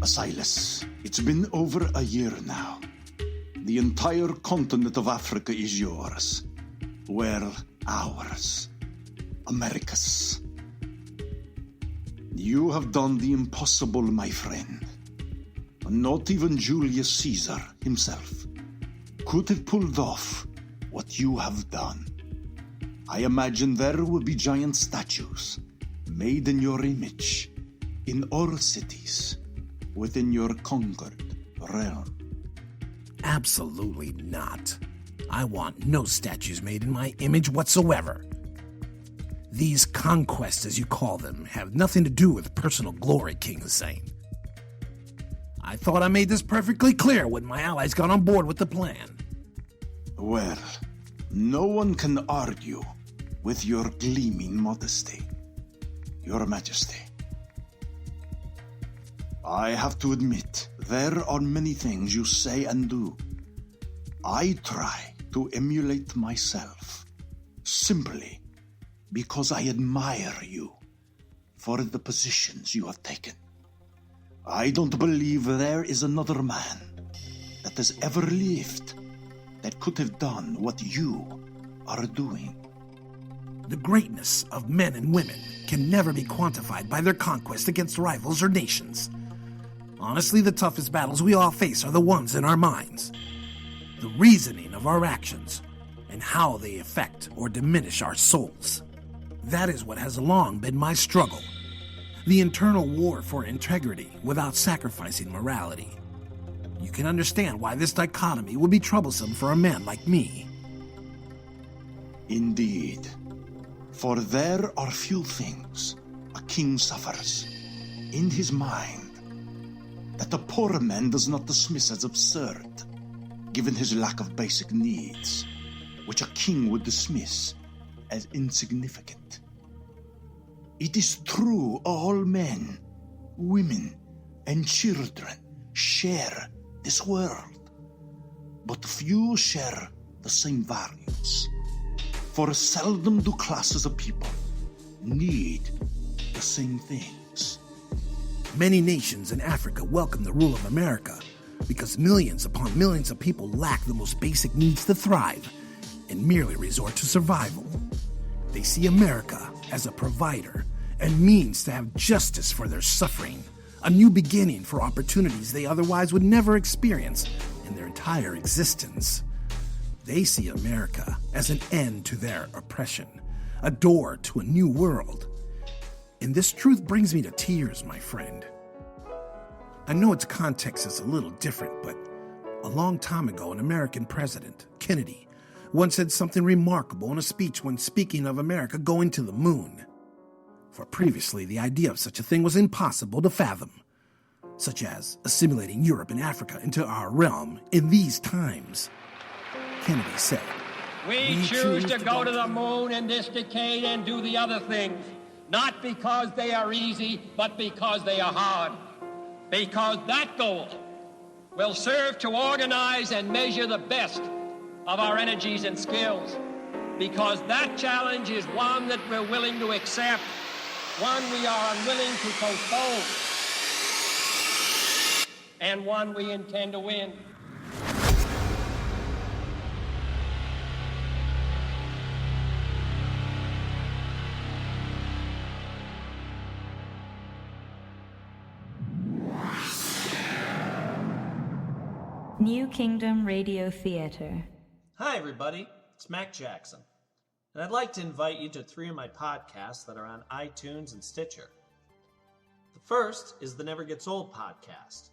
Asilas, it's been over a year now. The entire continent of Africa is yours. Well, ours. America's. You have done the impossible, my friend. Not even Julius Caesar himself could have pulled off what you have done. I imagine there will be giant statues made in your image in all cities within your conquered realm. Absolutely not. I want no statues made in my image whatsoever. These conquests, as you call them, have nothing to do with personal glory, King Hussein. I thought I made this perfectly clear when my allies got on board with the plan. Well, no one can argue with your gleaming modesty, Your Majesty. I have to admit, there are many things you say and do I try to emulate myself, simply because I admire you for the positions you have taken. I don't believe there is another man that has ever lived that could have done what you are doing. The greatness of men and women can never be quantified by their conquest against rivals or nations. Honestly, the toughest battles we all face are the ones in our minds. The reasoning of our actions and how they affect or diminish our souls. That is what has long been my struggle. The internal war for integrity without sacrificing morality. You can understand why this dichotomy would be troublesome for a man like me. Indeed. For there are few things a king suffers in his mind that a poor man does not dismiss as absurd, given his lack of basic needs, which a king would dismiss as insignificant. It is true all men, women, and children share this world, but few share the same values. For seldom do classes of people need the same things. Many nations in Africa welcome the rule of America because millions upon millions of people lack the most basic needs to thrive and merely resort to survival. They see America as a provider and means to have justice for their suffering, a new beginning for opportunities they otherwise would never experience in their entire existence. They see America as an end to their oppression, a door to a new world. And this truth brings me to tears, my friend. I know its context is a little different, but a long time ago, an American president, Kennedy, once said something remarkable in a speech when speaking of America going to the moon. For previously, the idea of such a thing was impossible to fathom, such as assimilating Europe and Africa into our realm in these times. Kennedy said, We choose to go to the moon in this decade and do the other things, not because they are easy, but because they are hard. Because that goal will serve to organize and measure the best of our energies and skills. Because that challenge is one that we're willing to accept, one we are unwilling to postpone, and one we intend to win. New Kingdom Radio Theater. Hi, everybody. It's Mac Jackson. And I'd like to invite you to 3 of my podcasts that are on iTunes and Stitcher. The first is the Never Gets Old podcast.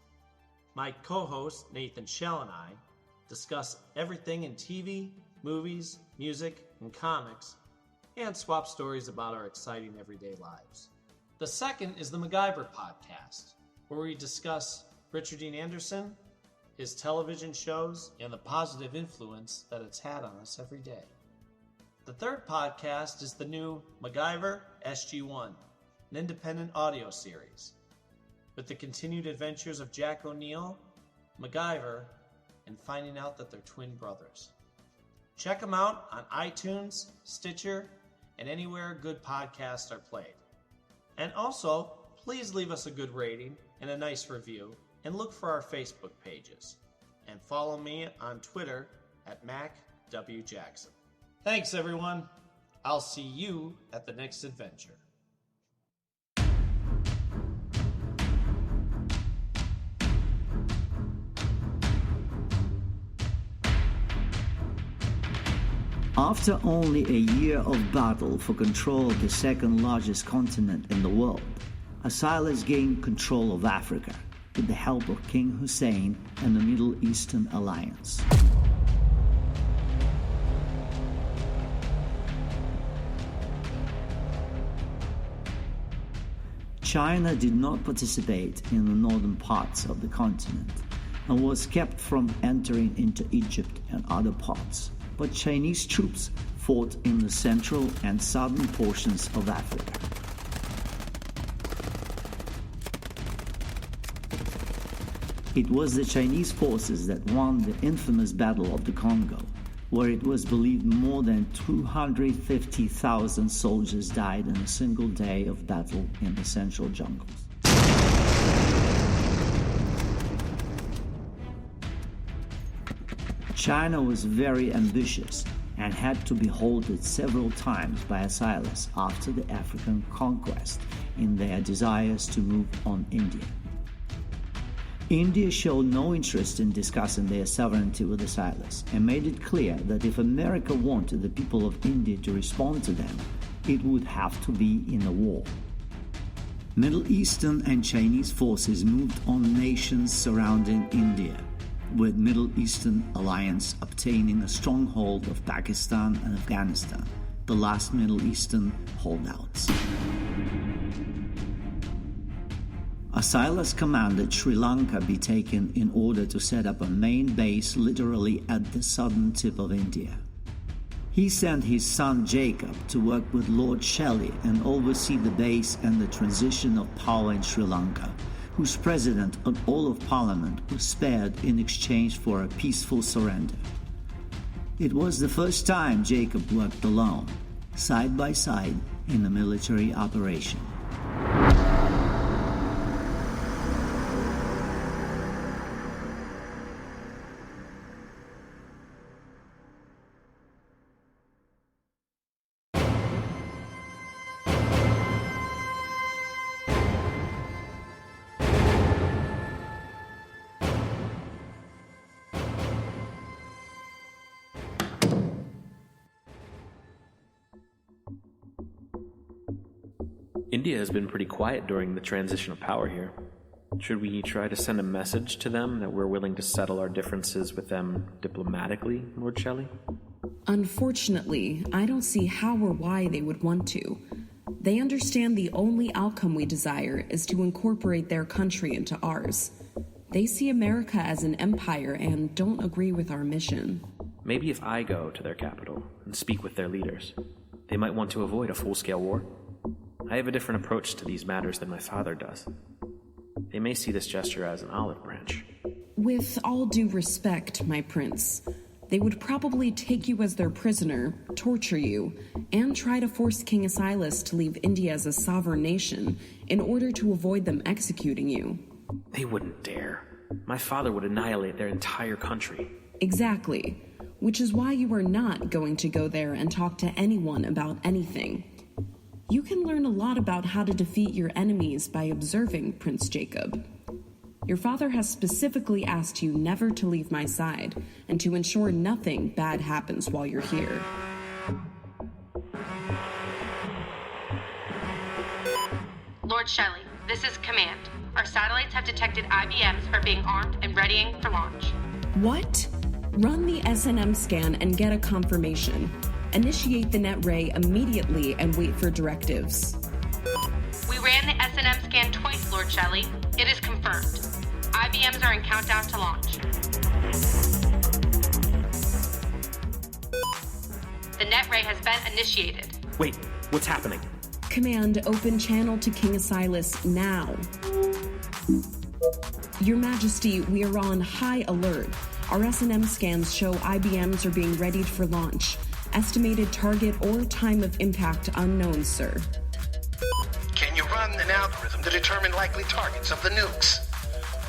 My co-host, Nathan Shell, and I discuss everything in TV, movies, music, and comics, and swap stories about our exciting everyday lives. The second is the MacGyver podcast, where we discuss Richard Dean Anderson, his television shows, and the positive influence that it's had on us every day. The third podcast is the new MacGyver SG-1, an independent audio series, with the continued adventures of Jack O'Neill, MacGyver, and finding out that they're twin brothers. Check them out on iTunes, Stitcher, and anywhere good podcasts are played. And also, please leave us a good rating and a nice review, and look for our Facebook pages. And follow me on Twitter at MacWJackson. Thanks, everyone. I'll see you at the next adventure. After only a year of battle for control of the second largest continent in the world, Asilas gained control of Africa with the help of King Hussein and the Middle Eastern Alliance. China did not participate in the northern parts of the continent and was kept from entering into Egypt and other parts, but Chinese troops fought in the central and southern portions of Africa. It was the Chinese forces that won the infamous Battle of the Congo, where it was believed more than 250,000 soldiers died in a single day of battle in the central jungles. China was very ambitious and had to be halted several times by Asilas after the African conquest in their desires to move on India. India showed no interest in discussing their sovereignty with Asilas and made it clear that if America wanted the people of India to respond to them, it would have to be in a war. Middle Eastern and Chinese forces moved on nations surrounding India, with Middle Eastern Alliance obtaining a stronghold of Pakistan and Afghanistan, the last Middle Eastern holdouts. Asilas commanded Sri Lanka be taken in order to set up a main base literally at the southern tip of India. He sent his son Jacob to work with Lord Shelley and oversee the base and the transition of power in Sri Lanka, whose president and all of Parliament was spared in exchange for a peaceful surrender. It was the first time Jacob worked alone, side by side, in a military operation. India has been pretty quiet during the transition of power here. Should we try to send a message to them that we're willing to settle our differences with them diplomatically, Lord Shelley? Unfortunately, I don't see how or why they would want to. They understand the only outcome we desire is to incorporate their country into ours. They see America as an empire and don't agree with our mission. Maybe if I go to their capital and speak with their leaders, they might want to avoid a full-scale war. I have a different approach to these matters than my father does. They may see this gesture as an olive branch. With all due respect, my prince, they would probably take you as their prisoner, torture you, and try to force King Asilas to leave India as a sovereign nation in order to avoid them executing you. They wouldn't dare. My father would annihilate their entire country. Exactly, which is why you are not going to go there and talk to anyone about anything. You can learn a lot about how to defeat your enemies by observing, Prince Jacob. Your father has specifically asked you never to leave my side and to ensure nothing bad happens while you're here. Lord Shelley, this is Command. Our satellites have detected IBMs are being armed and readying for launch. What? Run the S&M scan and get a confirmation. Initiate the net ray immediately and wait for directives. We ran the S&M scan twice, Lord Shelley. It is confirmed. IBMs are in countdown to launch. The net ray has been initiated. Wait, what's happening? Command, open channel to King Asilas now. Your Majesty, we are on high alert. Our S&M scans show IBMs are being readied for launch. Estimated target or time of impact unknown, sir. Can you run an algorithm to determine likely targets of the nukes.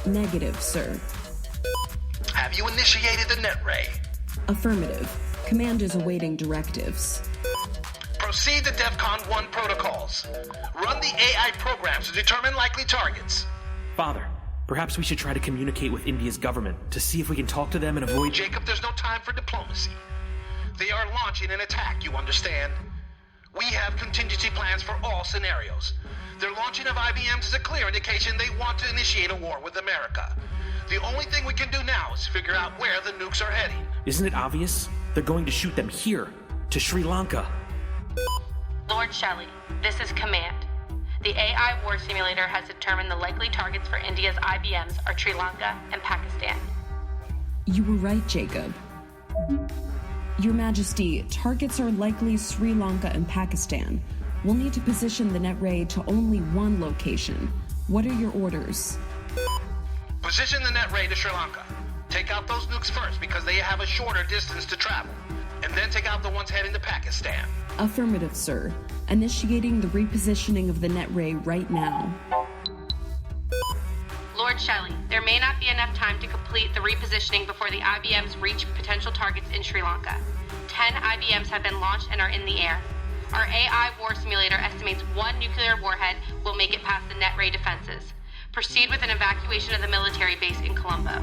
Negative, sir. Have you initiated the net ray? Affirmative. Command is awaiting directives. Proceed to DEFCON 1 protocols. Run the AI programs to determine likely targets. Father, perhaps we should try to communicate with India's government to see if we can talk to them and avoid... Jacob, there's no time for diplomacy. They are launching an attack, you understand? We have contingency plans for all scenarios. Their launching of IBMs is a clear indication they want to initiate a war with America. The only thing we can do now is figure out where the nukes are heading. Isn't it obvious? They're going to shoot them here, to Sri Lanka. Lord Shelley, this is Command. The AI war simulator has determined the likely targets for India's IBMs are Sri Lanka and Pakistan. You were right, Jacob. Your Majesty, targets are likely Sri Lanka and Pakistan. We'll need to position the net ray to only one location. What are your orders? Position the net ray to Sri Lanka. Take out those nukes first because they have a shorter distance to travel. And then take out the ones heading to Pakistan. Affirmative, sir. Initiating the repositioning of the net ray right now. Lord Shelley, there may not be enough time to complete the repositioning before the IBMs reach potential targets in Sri Lanka. 10 IBMs have been launched and are in the air. Our AI war simulator estimates one nuclear warhead will make it past the net ray defenses. Proceed with an evacuation of the military base in Colombo.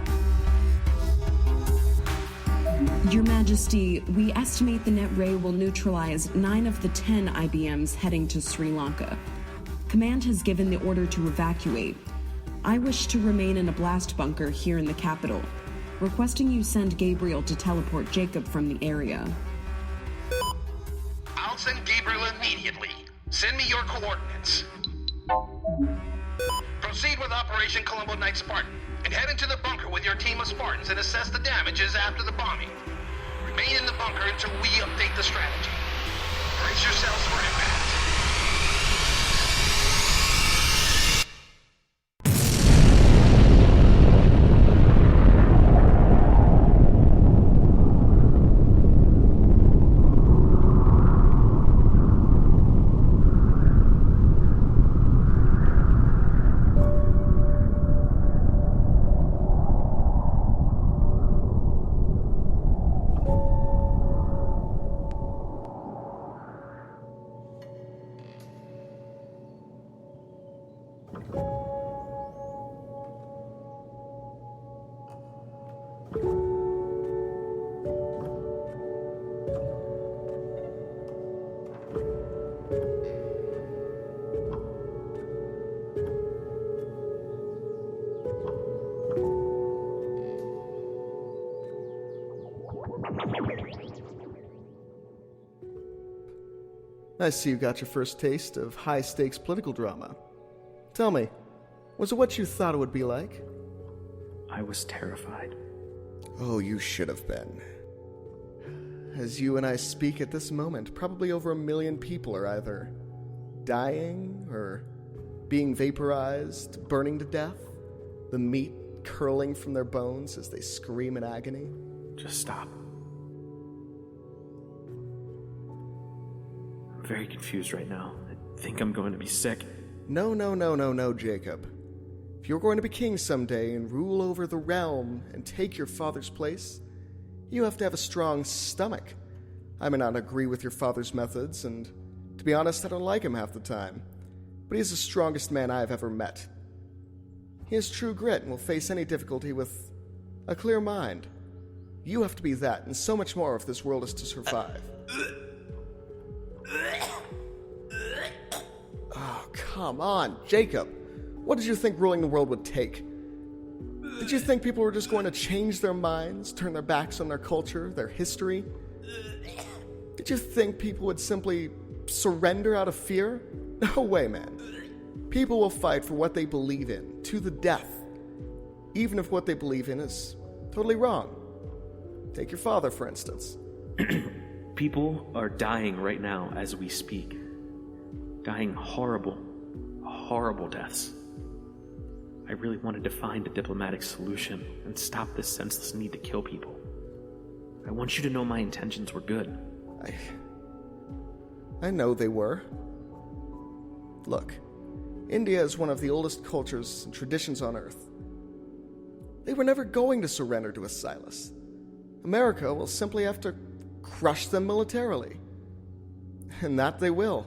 Your Majesty, we estimate the net ray will neutralize 9 of the 10 IBMs heading to Sri Lanka. Command has given the order to evacuate. I wish to remain in a blast bunker here in the capital, requesting you send Gabriel to teleport Jacob from the area. I'll send Gabriel immediately. Send me your coordinates. Proceed with Operation Colombo Night Spartan and head into the bunker with your team of Spartans and assess the damages after the bombing. Remain in the bunker until we update the strategy. Brace yourselves for impact. I see you got your first taste of high-stakes political drama. Tell me, was it what you thought it would be like? I was terrified. Oh, you should have been. As you and I speak at this moment, probably over 1 million people are either dying or being vaporized, burning to death, the meat curling from their bones as they scream in agony. Just stop. I'm very confused right now. I think I'm going to be sick. No, Jacob. If you're going to be king someday and rule over the realm and take your father's place, you have to have a strong stomach. I may not agree with your father's methods, and to be honest, I don't like him half the time. But he's the strongest man I've ever met. He has true grit and will face any difficulty with a clear mind. You have to be that, and so much more if this world is to survive. Oh, come on, Jacob. What did you think ruling the world would take? Did you think people were just going to change their minds, turn their backs on their culture, their history? Did you think people would simply surrender out of fear? No way, man. People will fight for what they believe in, to the death, even if what they believe in is totally wrong. Take your father, for instance. People are dying right now as we speak. Dying horrible, horrible deaths. I really wanted to find a diplomatic solution and stop this senseless need to kill people. I want you to know my intentions were good. I know they were. Look, India is one of the oldest cultures and traditions on Earth. They were never going to surrender to Asilas. America will simply have to crush them militarily. And that they will.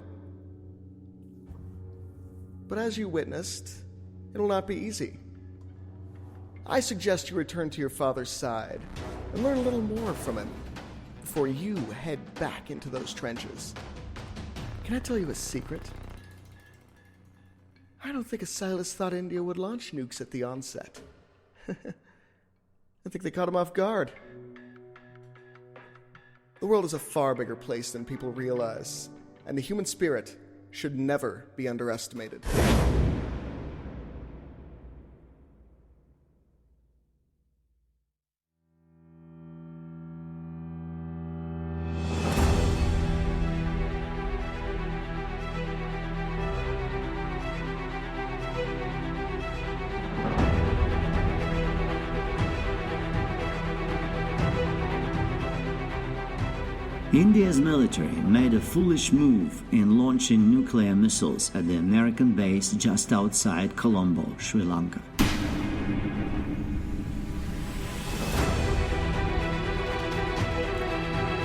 But as you witnessed, it'll not be easy. I suggest you return to your father's side and learn a little more from him before you head back into those trenches. Can I tell you a secret? I don't think Asilas thought India would launch nukes at the onset. I think they caught him off guard. The world is a far bigger place than people realize, and the human spirit should never be underestimated. India's military made a foolish move in launching nuclear missiles at the American base just outside Colombo, Sri Lanka.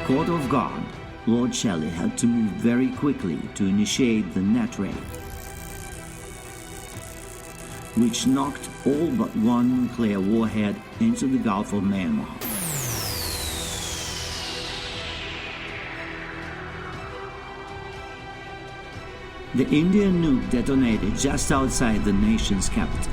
Caught off guard, Lord Shelley had to move very quickly to initiate the net raid, which knocked all but one nuclear warhead into the Gulf of Myanmar. The Indian nuke detonated just outside the nation's capital.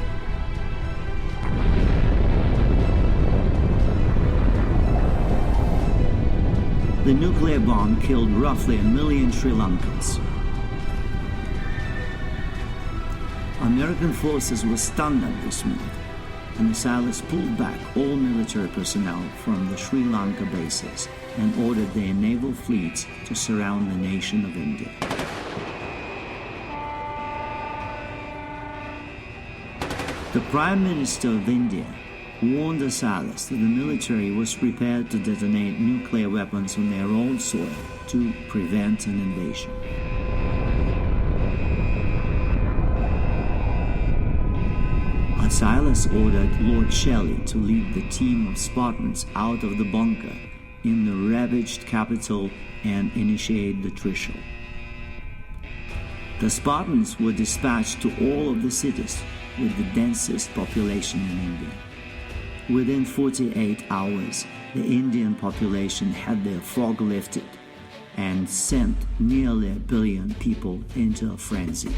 The nuclear bomb killed roughly 1 million Sri Lankans. American forces were stunned at this move, and Asilas pulled back all military personnel from the Sri Lanka bases and ordered their naval fleets to surround the nation of India. The Prime Minister of India warned Asilas that the military was prepared to detonate nuclear weapons on their own soil to prevent an invasion. Asilas ordered Lord Shelley to lead the team of Spartans out of the bunker in the ravaged capital and initiate the Trishul. The Spartans were dispatched to all of the cities with the densest population in India. Within 48 hours, the Indian population had their fog lifted and sent nearly 1 billion people into a frenzy.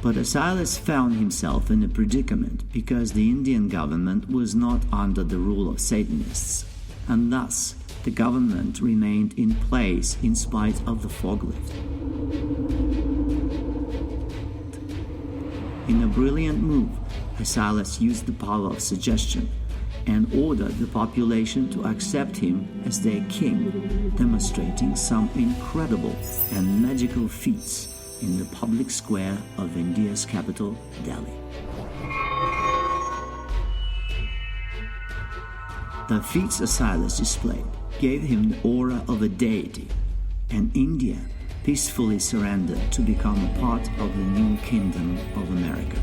But Asilas found himself in a predicament because the Indian government was not under the rule of Satanists, and thus the government remained in place in spite of the fog lift. In a brilliant move, Asilas used the power of suggestion and ordered the population to accept him as their king, demonstrating some incredible and magical feats in the public square of India's capital, Delhi. The feats Asilas displayed gave him the aura of a deity, and India peacefully surrendered to become a part of the new kingdom of America.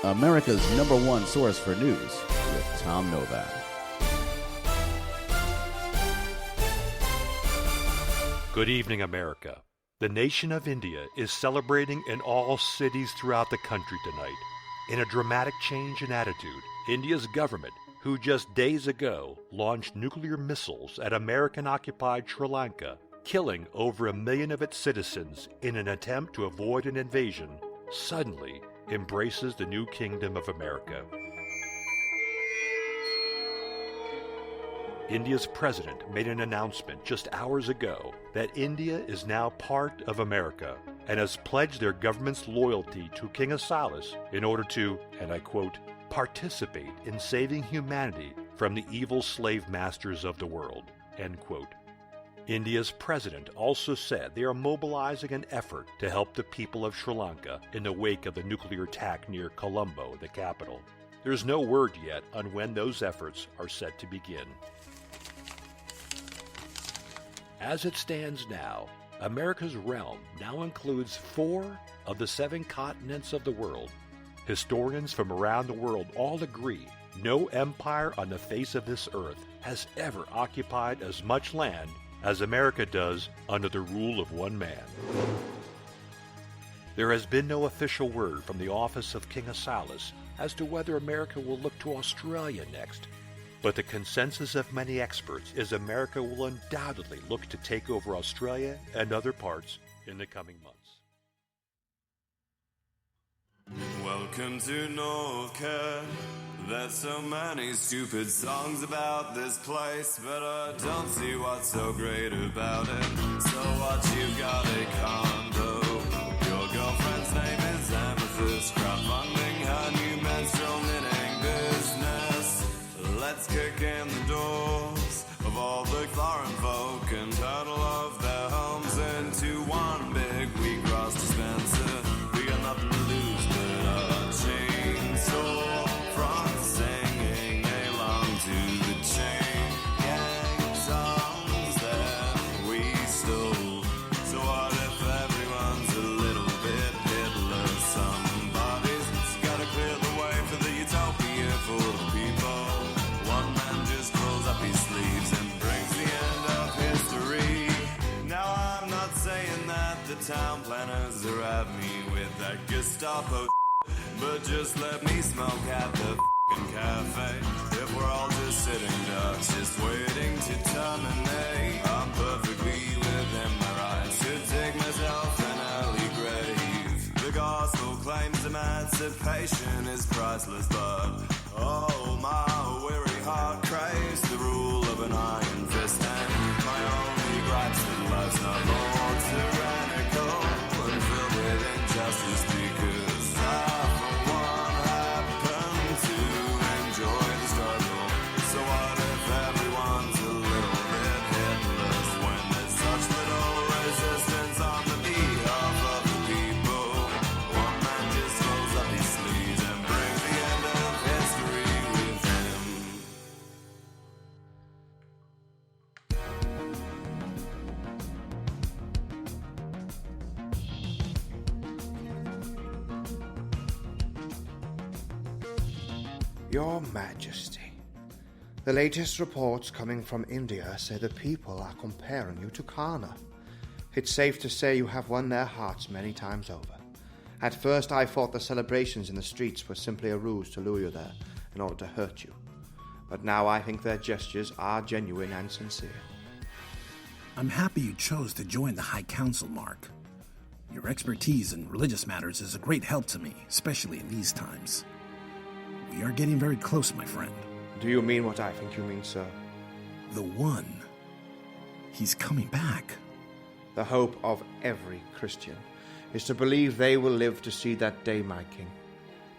America's #1 source for news with Tom Novak. Good evening, America. The nation of India is celebrating in all cities throughout the country tonight. In a dramatic change in attitude, India's government, who just days ago launched nuclear missiles at American-occupied Sri Lanka, killing over 1 million of its citizens in an attempt to avoid an invasion, suddenly embraces the new kingdom of America. India's president made an announcement just hours ago that India is now part of America and has pledged their government's loyalty to King Asilas in order to, and I quote, participate in saving humanity from the evil slave masters of the world, end quote. India's president also said they are mobilizing an effort to help the people of Sri Lanka in the wake of the nuclear attack near Colombo, the capital. There's no word yet on when those efforts are set to begin. As it stands now, America's realm now includes 4 of the 7 continents of the world. Historians from around the world all agree no empire on the face of this earth has ever occupied as much land as America does under the rule of one man. There has been no official word from the office of King Asilas as to whether America will look to Australia next, but the consensus of many experts is America will undoubtedly look to take over Australia and other parts in the coming months. Welcome to Northcote. There's so many stupid songs about this place, but I don't see what's so great about it. So what, you've got a condo, your girlfriend's name is Amethyst, crowdfunding her new menstrual knitting business. Let's kick in the doors of all the foreign folk and turtle of their homes into one big wheatgrass dispenser. We got nothing to lose but a chainsaw front singing along to the chain gang songs that we stole. So what if everyone's a little bit Hitler? Somebody's gotta clear the way for the utopia for the people. One man just rolls up his sleeves and brings the end of history. Now I'm not saying that the town planners are at me with that Gestapo, but just let me smoke at the f***ing cafe. If we're all just sitting ducks, just waiting to terminate, I'm perfectly within my rights to take myself an early grave. The gospel claims emancipation is priceless, but oh, my weary heart craves the rule of an iron fist, and my only gripes in life's not more tyrannical and filled with injustice, because I, for one, happen to enjoy the struggle. So what if everyone's a little bit hitless when there's such little resistance on the behalf of the people? One man just rolls up his sleeves and brings the end of history with him. Your Majesty, the latest reports coming from India say the people are comparing you to Kana. It's safe to say you have won their hearts many times over. At first I thought the celebrations in the streets were simply a ruse to lure you there in order to hurt you. But now I think their gestures are genuine and sincere. I'm happy you chose to join the High Council, Mark. Your expertise in religious matters is a great help to me, especially in these times. We are getting very close, my friend. Do you mean what I think you mean, sir? The One. He's coming back. The hope of every Christian is to believe they will live to see that day, my king.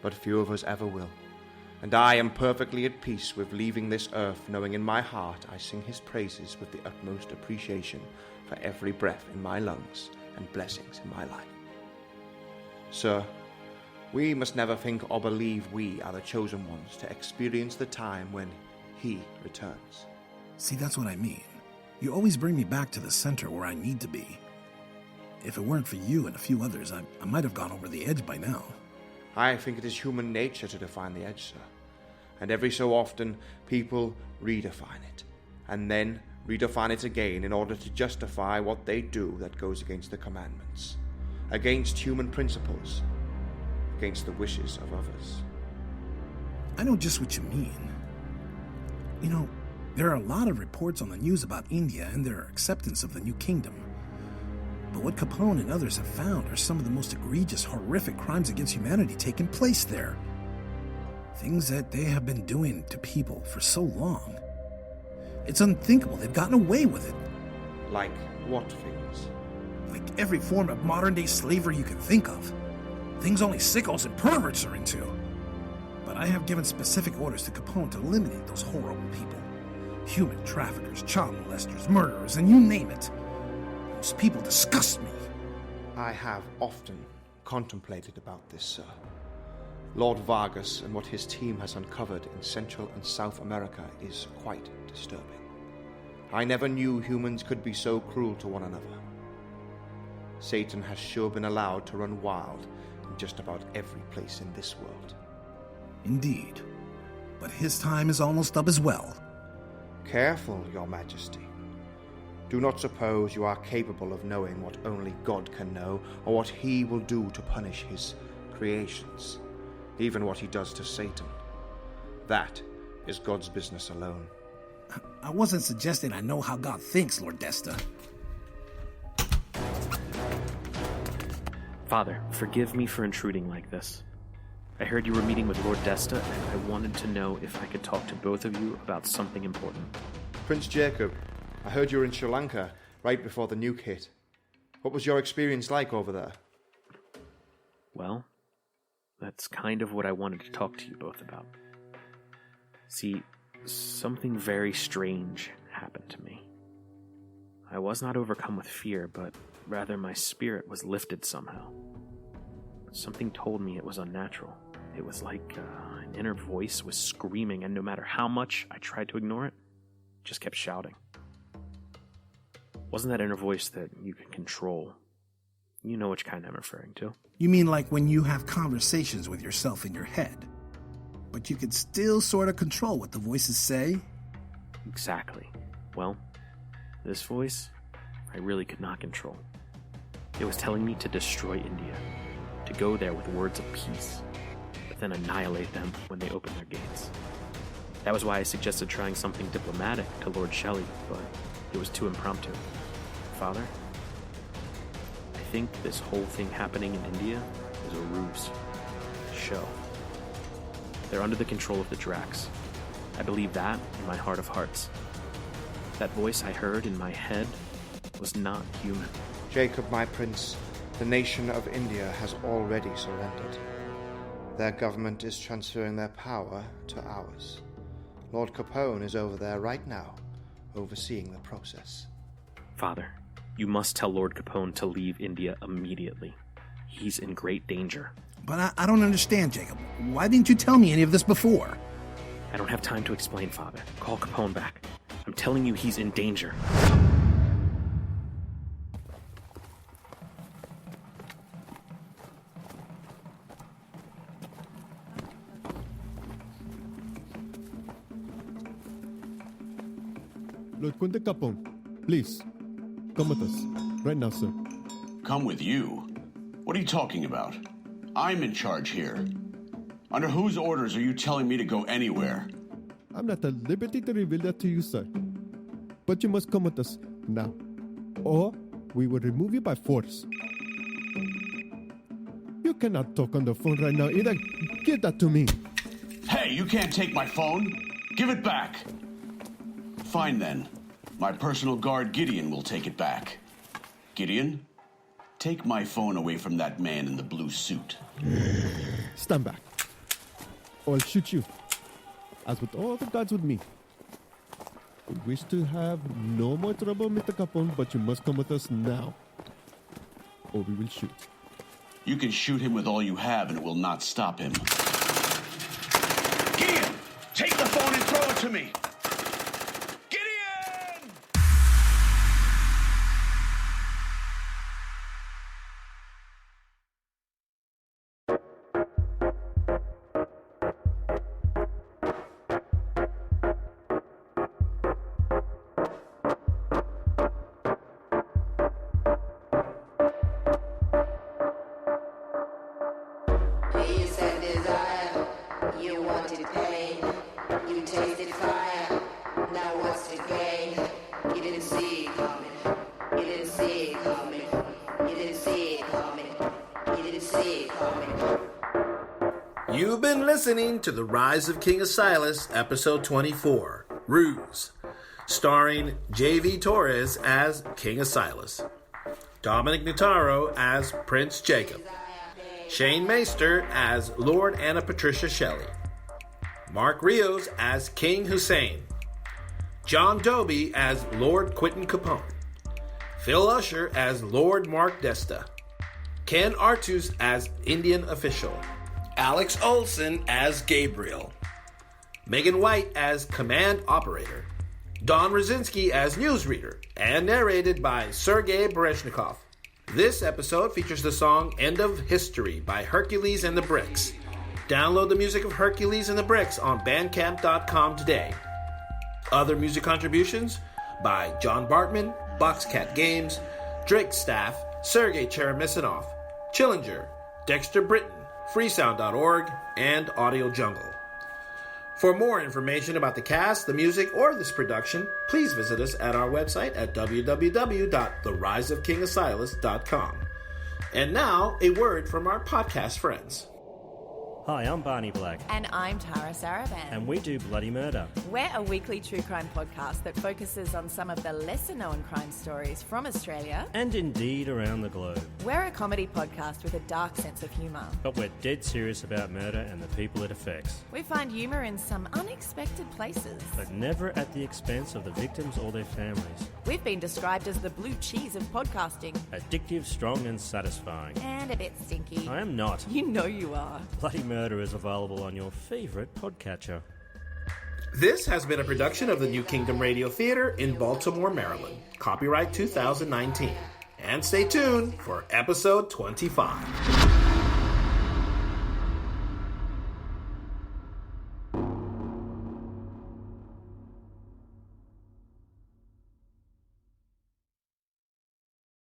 But few of us ever will. And I am perfectly at peace with leaving this earth, knowing in my heart I sing his praises with the utmost appreciation for every breath in my lungs and blessings in my life. Sir, we must never think or believe we are the chosen ones to experience the time when he returns. See, that's what I mean. You always bring me back to the center where I need to be. If it weren't for you and a few others, I might have gone over the edge by now. I think it is human nature to define the edge, sir. And every so often, people redefine it, and then redefine it again in order to justify what they do that goes against the commandments, against human principles, against the wishes of others. I know just what you mean. You know, there are a lot of reports on the news about India and their acceptance of the new kingdom. But what Capone and others have found are some of the most egregious, horrific crimes against humanity taking place there. Things that they have been doing to people for so long. It's unthinkable they've gotten away with it. Like what things? Like every form of modern-day slavery you can think of. Things only sickos and perverts are into. But I have given specific orders to Capone to eliminate those horrible people. Human traffickers, child molesters, murderers, and you name it. Those people disgust me. I have often contemplated about this, sir. Lord Vargas and what his team has uncovered in Central and South America is quite disturbing. I never knew humans could be so cruel to one another. Satan has sure been allowed to run wild in just about every place in this world. Indeed. But his time is almost up as well. Careful, Your Majesty. Do not suppose you are capable of knowing what only God can know, or what he will do to punish his creations, even what he does to Satan. That is God's business alone. I wasn't suggesting I know how God thinks, Lord Desta. Father, forgive me for intruding like this. I heard you were meeting with Lord Desta, and I wanted to know if I could talk to both of you about something important. Prince Jacob, I heard you were in Sri Lanka right before the nuke hit. What was your experience like over there? Well, that's kind of what I wanted to talk to you both about. See, something very strange happened to me. I was not overcome with fear, but rather my spirit was lifted somehow. Something told me it was unnatural. It was like an inner voice was screaming, and no matter how much I tried to ignore it, it just kept shouting. Wasn't that inner voice that you can control? You know which kind I'm referring to. You mean like when you have conversations with yourself in your head, but you can still sort of control what the voices say? Exactly. Well, this voice, I really could not control. It was telling me to destroy India, to go there with words of peace, but then annihilate them when they open their gates. That was why I suggested trying something diplomatic to Lord Shelley, but it was too impromptu. Father, I think this whole thing happening in India is a ruse, a show. They're under the control of the Dracs. I believe that in my heart of hearts. That voice I heard in my head was not human. Jacob, my prince, the nation of India has already surrendered. Their government is transferring their power to ours. Lord Capone is over there right now, overseeing the process. Father, you must tell Lord Capone to leave India immediately. He's in great danger. But I don't understand, Jacob. Why didn't you tell me any of this before? I don't have time to explain, Father. Call Capone back. I'm telling you he's in danger. Lord Kunde Capone, please, come with us. Right now, sir. Come with you? What are you talking about? I'm in charge here. Under whose orders are you telling me to go anywhere? I'm not at liberty to reveal that to you, sir. But you must come with us now, or we will remove you by force. You cannot talk on the phone right now either. Give that to me. Hey, you can't take my phone. Give it back. Fine then. My personal guard Gideon will take it back. Gideon, take my phone away from that man in the blue suit. Stand back, or I'll shoot you. As with all the gods with me. We wish to have no more trouble, Mr. Capone, but you must come with us now, or we will shoot. You can shoot him with all you have, and it will not stop him. Gideon, take the phone and throw it to me. You've been listening to The Rise of King Asilas, Episode 24, Ruse, starring J.V. Torres as King Asilas, Dominic Notaro as Prince Jacob, Shane Meister as Lord Anna Patricia Shelley, Mark Rios as King Hussein, John Dobie as Lord Quentin Capone, Phil Usher as Lord Mark Desta, Ken Artus as Indian official, Alex Olson as Gabriel, Megan White as command operator, Don Rosinski as newsreader, and narrated by Sergei Bereshnikov. This episode features the song End of History by Hercules and the Bricks. Download the music of Hercules and the Bricks on bandcamp.com today. Other music contributions by John Bartman, Boxcat Games, Drake Staff, Sergei Cheremisinov, Chillinger, Dexter Britton, freesound.org, and Audio Jungle. For more information about the cast, the music, or this production, please visit us at our website at www.theriseofkingasilas.com. And now, a word from our podcast friends. Hi, I'm Barney Black. And I'm Tara Saravan. And we do Bloody Murder. We're a weekly true crime podcast that focuses on some of the lesser-known crime stories from Australia. And indeed around the globe. We're a comedy podcast with a dark sense of humour. But we're dead serious about murder and the people it affects. We find humour in some unexpected places. But never at the expense of the victims or their families. We've been described as the blue cheese of podcasting. Addictive, strong and satisfying. And a bit stinky. I am not. You know you are. Bloody Murder is available on your favourite podcatcher. This has been a production of the New Kingdom Radio Theater in Baltimore, Maryland. Copyright 2019. And stay tuned for episode 25.